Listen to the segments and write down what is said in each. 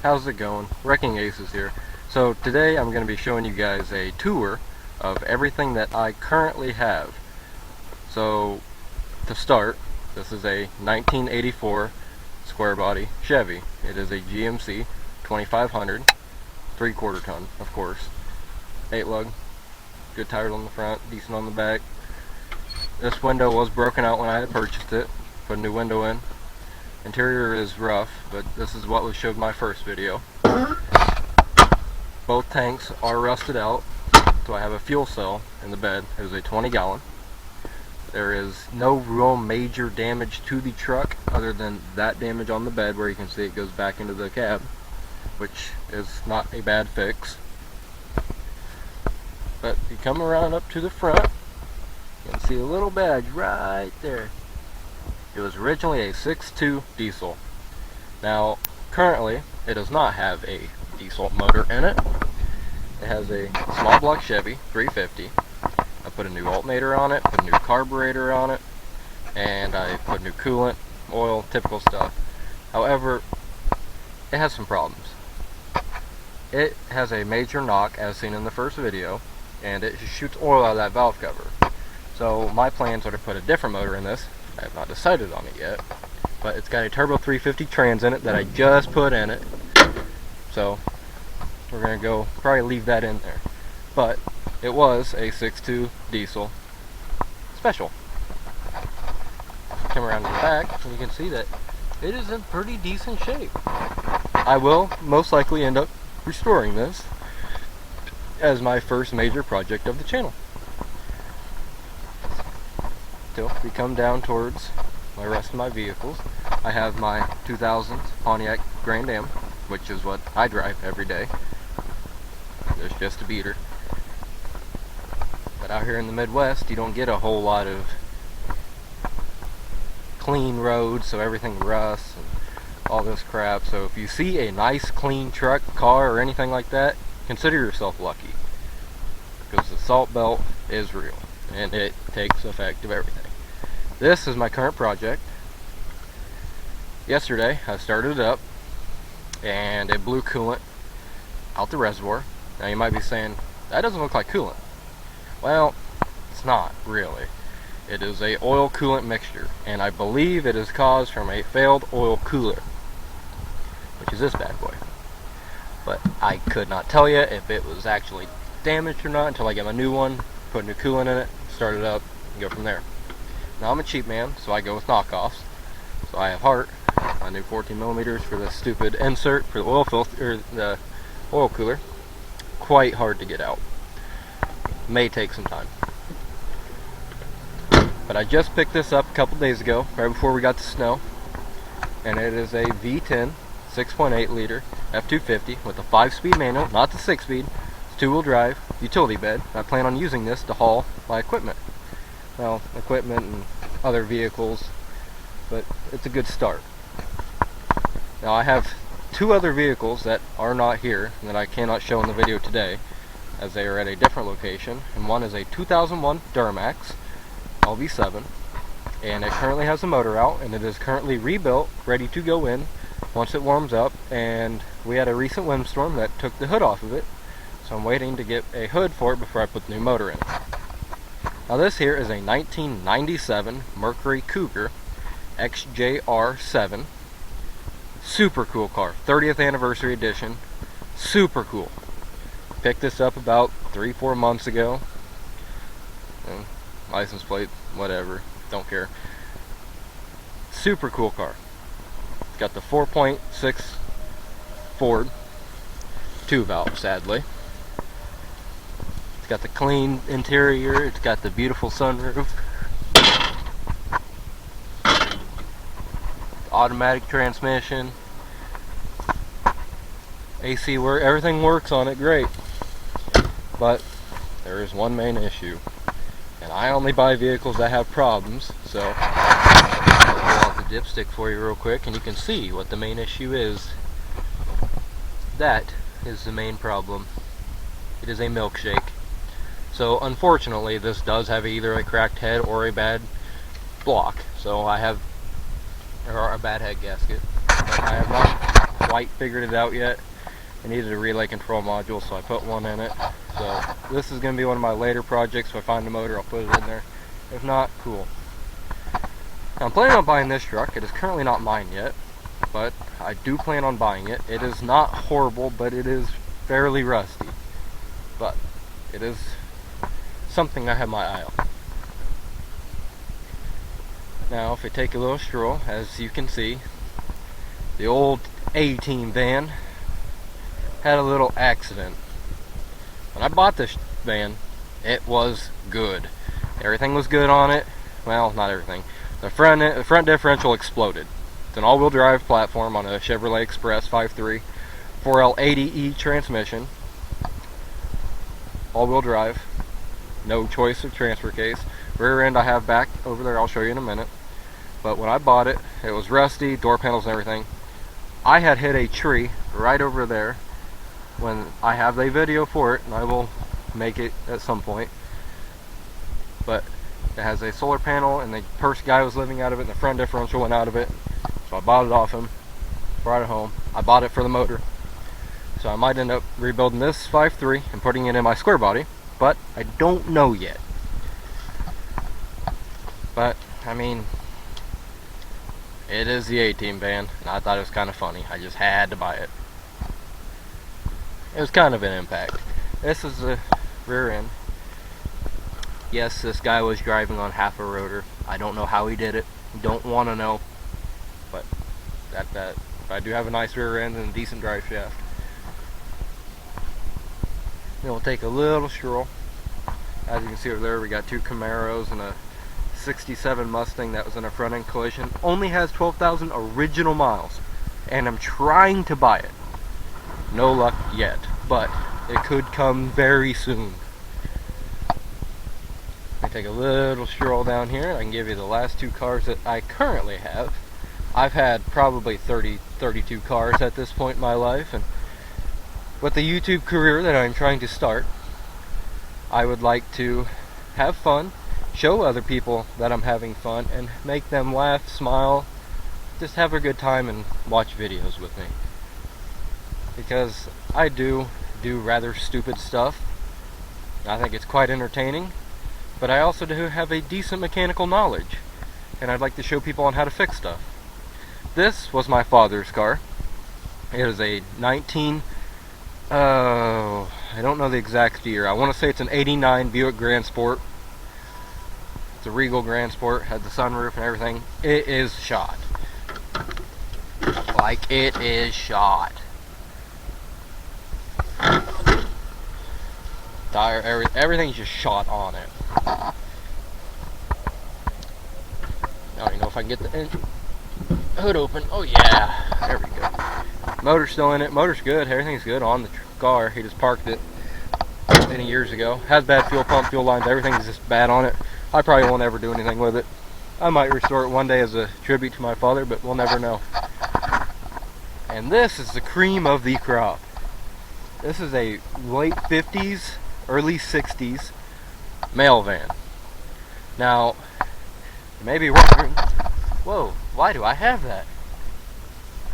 How's it going? Wrecking Aces here. So today I'm going to be showing you guys a tour of everything that I currently have. So to start, this is a 1984 square body Chevy. It is a GMC 2500, 3/4 ton of course, 8 lug, good tires on the front, decent on the back. This window was broken out when I had purchased it, put a new window in. Interior is rough, but this is what was showed in my first video. Both tanks are rusted out, so I have a fuel cell in the bed. It is a 20-gallon. There is no real major damage to the truck other than that damage on the bed where you can see it goes back into the cab, which is not a bad fix. But if you come around up to the front, you can see a little badge right there. It was originally a 6.2 diesel. Now, currently, it does not have a diesel motor in it. It has a small block Chevy 350. I put a new alternator on it, put a new carburetor on it, and I put new coolant, oil, typical stuff. However, it has some problems. It has a major knock, as seen in the first video, and it shoots oil out of that valve cover. So my plans are to put a different motor in this. I have not decided on it yet, but it's got a turbo 350 trans in it that I just put in it, so we're going to go probably leave that in there. But it was a 6.2 diesel special. Come around to the back and you can see that it is in pretty decent shape. I will most likely end up restoring this as my first major project of the channel. Till we come down towards my rest of my vehicles, I have my 2000 Pontiac Grand Am, which is what I drive every day. It's just a beater. But out here in the Midwest, you don't get a whole lot of clean roads, so everything rusts and all this crap. So if you see a nice clean truck, car, or anything like that, consider yourself lucky, because the salt belt is real and it takes effect of everything. This is my current project. Yesterday I started it up and it blew coolant out the reservoir. Now you might be saying, that doesn't look like coolant. Well, it's not really. It is a oil coolant mixture, and I believe it is caused from a failed oil cooler, which is this bad boy. But I could not tell you if it was actually damaged or not until I get my new one, put new coolant in it, start it up, and go from there. Now I'm a cheap man, so I go with knockoffs. So I have Hart, my new 14 millimeters for the stupid insert for the oil filter, or the oil cooler. Quite hard to get out. May take some time. But I just picked this up a couple days ago, right before we got the snow, and it is a V10 6.8 liter F250 with a 5-speed manual, not the 6-speed. It's 2-wheel drive utility bed. I plan on using this to haul my equipment. Well, equipment and other vehicles, but it's a good start. Now I have 2 other vehicles that are not here and that I cannot show in the video today, as they are at a different location, and one is a 2001 Duramax LV7, and it currently has a motor out, and it is currently rebuilt, ready to go in once it warms up, and we had a recent windstorm that took the hood off of it, so I'm waiting to get a hood for it before I put the new motor in it. Now this here is a 1997 Mercury Cougar XJR7. Super cool car, 30th anniversary edition, super cool. Picked this up about 3-4 months ago. And license plate, whatever, don't care. Super cool car. It's got the 4.6 Ford 2-valve, sadly. It's got the clean interior, it's got the beautiful sunroof, automatic transmission, AC work, everything works on it great. But there is one main issue, and I only buy vehicles that have problems, so I'll pull out the dipstick for you real quick and you can see what the main issue is. That is the main problem. It is a milkshake. So unfortunately this does have either a cracked head or a bad block, so I have, or a bad head gasket. But I have not quite figured it out yet. I needed a relay control module, so I put one in it. So this is going to be one of my later projects. If I find the motor, I'll put it in there. If not, cool. Now, I'm planning on buying this truck. It is currently not mine yet, but I do plan on buying it. It is not horrible, but it is fairly rusty. But it is something I have my eye on. Now, if we take a little stroll, as you can see, the old A-Team van had a little accident. When I bought this van, it was good. Everything was good on it. Well, not everything. The front differential exploded. It's an all-wheel drive platform on a Chevrolet Express 5.3 4L80E transmission. All-wheel drive. No choice of transfer case. Rear end I have back over there. I'll show you in a minute. But when I bought it, it was rusty, door panels and everything. I had hit a tree right over there. When I have a video for it, and I will make it at some point. But it has a solar panel, and the first guy was living out of it, and the front differential went out of it. So I bought it off him, brought it home. I bought it for the motor. So I might end up rebuilding this 5.3 and putting it in my square body, but I don't know yet. But, I mean, it is the A-Team van, and I thought it was kind of funny. I just had to buy it. It was kind of an impact. This is the rear end. Yes, this guy was driving on half a rotor. I don't know how he did it. Don't want to know. But I do have a nice rear end and a decent drive shaft. Then we'll take a little stroll. As you can see over there, we got two Camaros and a 67 Mustang that was in a front end collision. Only has 12,000 original miles. And I'm trying to buy it. No luck yet, but it could come very soon. I take a little stroll down here, and I can give you the last two cars that I currently have. I've had probably 32 cars at this point in my life, and with the YouTube career that I'm trying to start, I would like to have fun, show other people that I'm having fun, and make them laugh, smile, just have a good time and watch videos with me. Because I do rather stupid stuff. I think it's quite entertaining, but I also do have a decent mechanical knowledge, and I'd like to show people on how to fix stuff. This was my father's car. It is a I don't know the exact year. I want to say it's an 89 Buick Grand Sport. It's a Regal Grand Sport, had the sunroof and everything. It is shot. Like, it is shot. Tire, everything's just shot on it. Now you know if I can get the hood open. Oh yeah, there we go. Motor's still in it. Motor's good. Everything's good on the car. He just parked it many years ago. Has bad fuel pump, fuel lines. Everything's just bad on it. I probably won't ever do anything with it. I might restore it one day as a tribute to my father, but we'll never know. And this is the cream of the crop. This is a late 50s, early 60s mail van. Now, you may be wondering, whoa, why do I have that?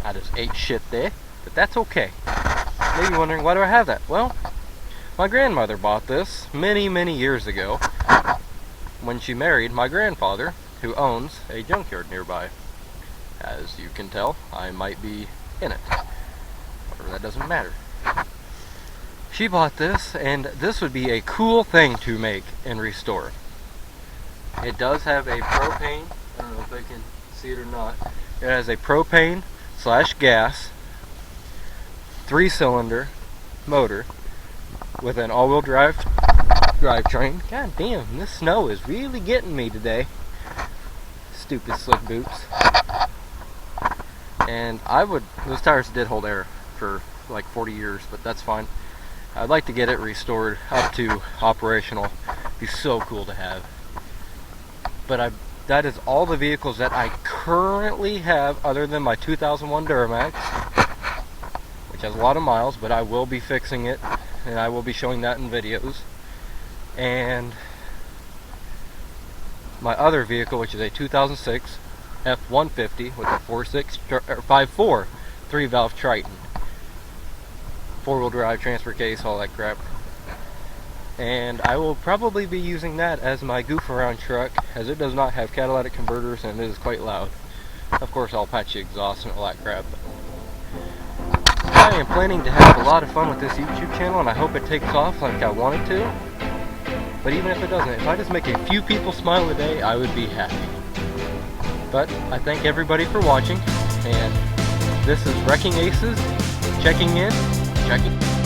I just ate shit there, but that's okay. You may be wondering, why do I have that? Well, my grandmother bought this many, many years ago when she married my grandfather, who owns a junkyard nearby. As you can tell, I might be in it. However, that doesn't matter. She bought this, and this would be a cool thing to make and restore. It does have a propane, I don't know if I can see it or not. It has a propane / gas 3-cylinder motor with an all-wheel drivetrain. God damn, this snow is really getting me today. Stupid slick boots. And those tires did hold air for like 40 years, but that's fine. I'd like to get it restored up to operational. It'd be so cool to have. But that is all the vehicles that I currently have, other than my 2001 Duramax, which has a lot of miles, but I will be fixing it, and I will be showing that in videos. And my other vehicle, which is a 2006 F-150 with a 5.4 3-valve Triton. 4-wheel drive, transfer case, all that crap. And I will probably be using that as my goof around truck, as it does not have catalytic converters and it is quite loud. Of course, I'll patch the exhaust and all that crap. I am planning to have a lot of fun with this YouTube channel, and I hope it takes off like I want it to. But even if it doesn't, if I just make a few people smile a day, I would be happy. But I thank everybody for watching, and this is Wrecking Aces, checking in, checking.